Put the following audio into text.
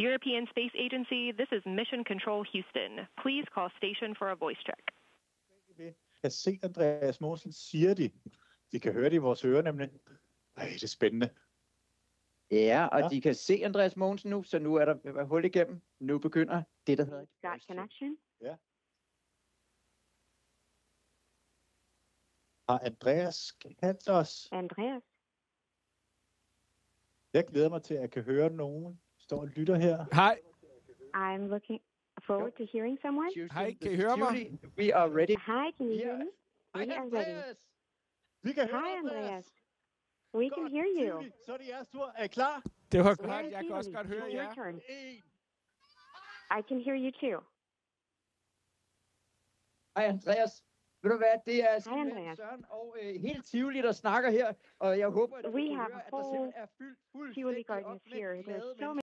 European Space Agency, this is Mission Control Houston. Please call station for a voice check. Jeg ser Andreas Mogensen, siger de. De kan høre det i vores ører nemlig. Ej, det er spændende. Ja, og de kan se Andreas Mogensen nu, så nu er der hul igennem. Nu begynder det, der hedder... Got connection? Ja. Har Andreas kendt os? Andreas? Jeg glæder mig til, at jeg kan høre nogen. Står og lytter her. Hej. I'm looking forward to hearing someone. Hej, kan I høre mig? We are ready. Hi, can you hear me? We are ready. Vi kan høre Hi, dig, Andreas. We can hear you. Så er det jeres tur. Er I klar? Det var Very godt. Jeg kan også godt høre Your jer. turn. I can hear you too. Hej Andreas. Ved du hvad, det er Andreas. Søren og helt Tivoli, der snakker her, og jeg håber, at du We kan have høre, a at der whole simpelthen er fyldt Tivoli fuldstændig op Gardens med here. glade There's so mennesker.